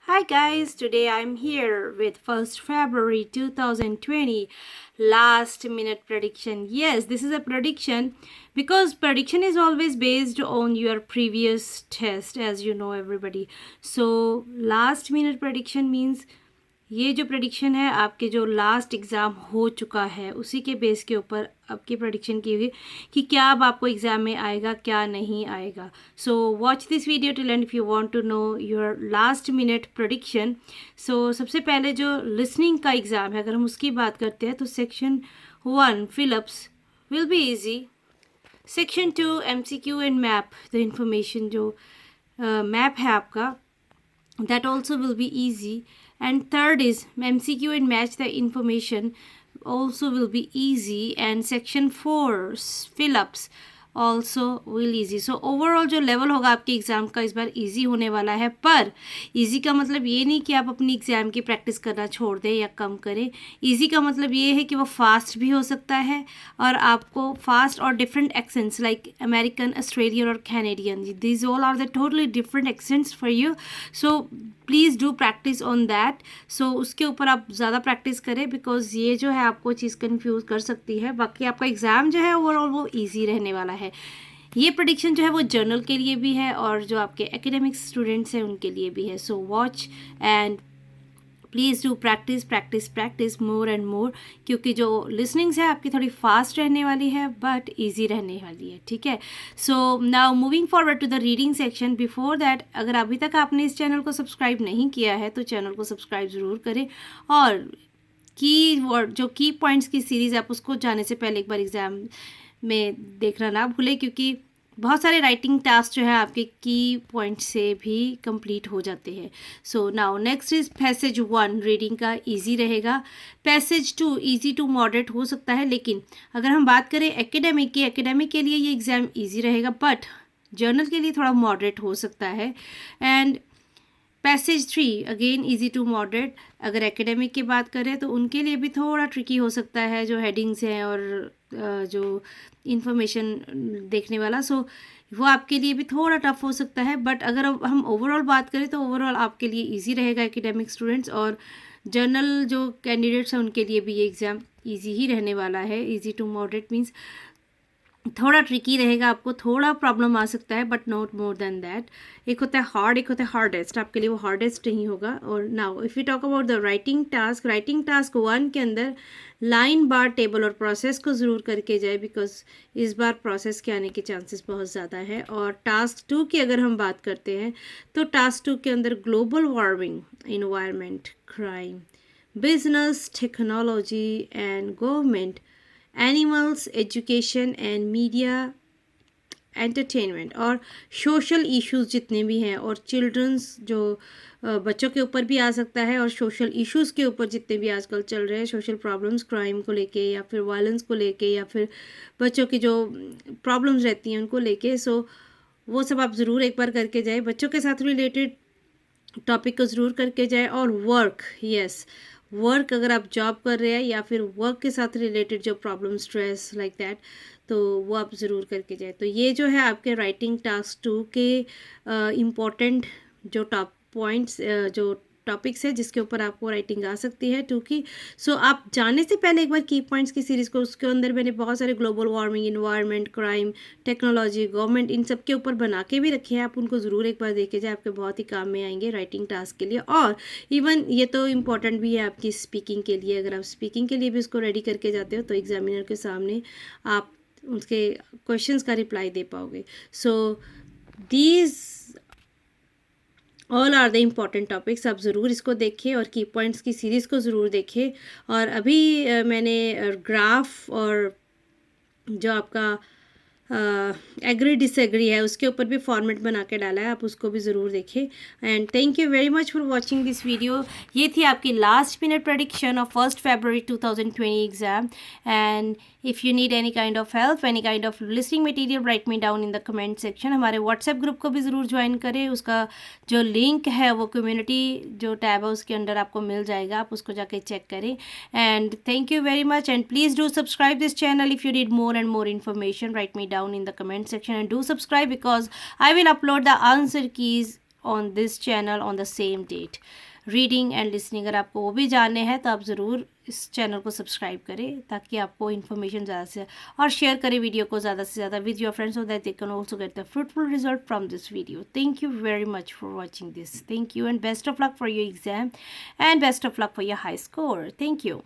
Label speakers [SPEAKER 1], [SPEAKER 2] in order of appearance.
[SPEAKER 1] Hi guys, today I'm here with 1st February 2020 last minute prediction. Yes, this is a prediction because prediction is always based on your previous test, as you know everybody. So last minute prediction means ये जो prediction है आपके जो last exam हो चुका है उसी के बेस के ऊपर आपकी प्रडिक्शन की हुई कि क्या अब आपको एग्ज़ाम में आएगा क्या नहीं आएगा. So watch this video till end if you want to know your last minute prediction. So सबसे पहले जो लिसनिंग का एग्ज़ाम है अगर हम उसकी बात करते हैं तो section 1 fill-ups will be easy. Section 2 MCQ and map the information जो मैप है आपका that also will be easy. And third is MCQ and match the information also will be easy. And section 4 fill-ups also will easy. So overall जो level होगा आपके exam का इस बार easy होने वाला है. पर इजी का मतलब ये नहीं कि आप अपनी एग्ज़ाम की प्रैक्टिस करना छोड़ दें या कम करें. इजी का मतलब ये है कि वो फास्ट भी हो सकता है और आपको फास्ट और different accents like American, Australian और Canadian, these all are the totally different accents for you. So please do practice on that. So उसके ऊपर आप ज़्यादा प्रैक्टिस करें बिकॉज ये जो है आपको चीज़ कन्फ्यूज़ कर सकती है. बाकी आपका एग्ज़ाम जो है ओवरऑल वो ईजी रहने वाला है. ये प्रेडिक्शन जो है वो जर्नल के लिए भी है और जो आपके एकेडमिक स्टूडेंट्स हैं उनके लिए भी है. So watch and please do practice practice practice more and more क्योंकि जो लिसनिंग्स है आपकी थोड़ी फास्ट रहने वाली है बट ईजी रहने वाली है. ठीक है. So now moving forward to the reading section. Before that अगर अभी तक आपने इस चैनल को सब्सक्राइब नहीं किया है तो चैनल को सब्सक्राइब ज़रूर करें और की वर्ड जो की पॉइंट्स की सीरीज़ आप उसको जाने से पहले एक बार एग्ज़ाम में देखना ना भूलें क्योंकि बहुत सारे राइटिंग टास्क जो है आपके की पॉइंट से भी कंप्लीट हो जाते हैं. So now next is passage 1 reading का इजी रहेगा. पैसेज 2 इजी टू मॉडरेट हो सकता है लेकिन अगर हम बात करें एकेडमिक के लिए ये एग्ज़ाम इजी रहेगा बट जर्नल के लिए थोड़ा मॉडरेट हो सकता है. And passage 3 again easy to moderate. अगर एकेडमिक की बात करें तो उनके लिए भी थोड़ा ट्रिकी हो सकता है जो हेडिंग्स हैं और जो इंफॉर्मेशन देखने वाला. सो वो आपके लिए भी थोड़ा टफ हो सकता है बट अगर हम ओवरऑल बात करें तो ओवरऑल आपके लिए इजी रहेगा एकेडमिक स्टूडेंट्स और जर्नल जो कैंडिडेट्स हैं उनके लिए भी ये एग्ज़ाम इजी ही रहने वाला है. इजी टू मॉडरेट मीन्स थोड़ा ट्रिकी रहेगा, आपको थोड़ा प्रॉब्लम आ सकता है but not more than that. एक होता है हार्ड, एक होता है हार्डेस्ट. आपके लिए वो हार्डेस्ट नहीं होगा. और now if you talk about the writing task 1 के अंदर लाइन बार टेबल और प्रोसेस को ज़रूर करके जाए बिकॉज इस बार प्रोसेस के आने के चांसेस बहुत ज़्यादा है. और टास्क 2 की अगर हम बात करते हैं तो टास्क 2 के अंदर global warming, environment, crime, business, technology and government, animals, education and media, entertainment और सोशल इश्यूज़ जितने भी हैं और चिल्ड्रंस जो बच्चों के ऊपर भी आ सकता है और सोशल इश्यूज़ के ऊपर जितने भी आजकल चल रहे हैं, सोशल प्रॉब्लम्स, क्राइम को लेके या फिर वायलेंस को लेके या फिर बच्चों की जो प्रॉब्लम्स रहती हैं उनको लेके. सो वो सब आप ज़रूर एक बार करके जाए. बच्चों के साथ रिलेटेड टॉपिक को ज़रूर करके जाए. और वर्क, यस, वर्क अगर आप जॉब कर रहे हैं या फिर वर्क के साथ रिलेटेड जो प्रॉब्लम, स्ट्रेस लाइक दैट, तो वो आप ज़रूर करके जाए. तो ये जो है आपके राइटिंग टास्क 2 के इम्पोर्टेंट जो टॉप पॉइंट्स जो टॉपिक्स है जिसके ऊपर आपको राइटिंग आ सकती है 2 की. सो आप जाने से पहले एक बार की पॉइंट्स की सीरीज़ को, उसके अंदर मैंने बहुत सारे global warming, environment, crime, technology, government, इन सब के ऊपर बना के भी रखे हैं. आप उनको ज़रूर एक बार देखे जाए, आपके बहुत ही काम में आएंगे राइटिंग टास्क के लिए. और इवन ये तो इम्पॉर्टेंट भी है आपकी स्पीकिंग के लिए. अगर आप स्पीकिंग के लिए भी उसको रेडी करके जाते हो तो एग्जामिनर के सामने आप उसके क्वेश्चंस का रिप्लाई दे पाओगे. So these all are the important topics. आप ज़रूर इसको देखें और की पॉइंट्स की सीरीज़ को ज़रूर देखें. और अभी मैंने ग्राफ और जो आपका एग्री डिसएग्री है उसके ऊपर भी फॉर्मेट बना के डाला है, आप उसको भी ज़रूर देखें. And thank you very much for watching this video. ये थी आपकी last minute prediction of 1st February 2020 exam. And if you need any kind of help, any kind of listening material, right me down in the comment section. हमारे WhatsApp group को भी ज़रूर join करें. उसका जो लिंक है वो community जो टैब है उसके अंडर आपको मिल जाएगा, आप उसको जाके चेक करें. And thank you very much, and please do subscribe this channel if you need more and more information. Write me down in the comment section and do subscribe because I will upload the answer keys on this channel on the same date. Reading and listening अगर आपको वो भी जानने हैं तो आप ज़रूर इस चैनल को सब्सक्राइब करें ताकि आपको इन्फॉर्मेशन ज़्यादा से, और शेयर करें वीडियो को ज़्यादा से ज़्यादा with your friends so that they can also get the fruitful result from this video. Thank you very much for watching this. Thank you and best of luck for your exam and best of luck for your high score. Thank you.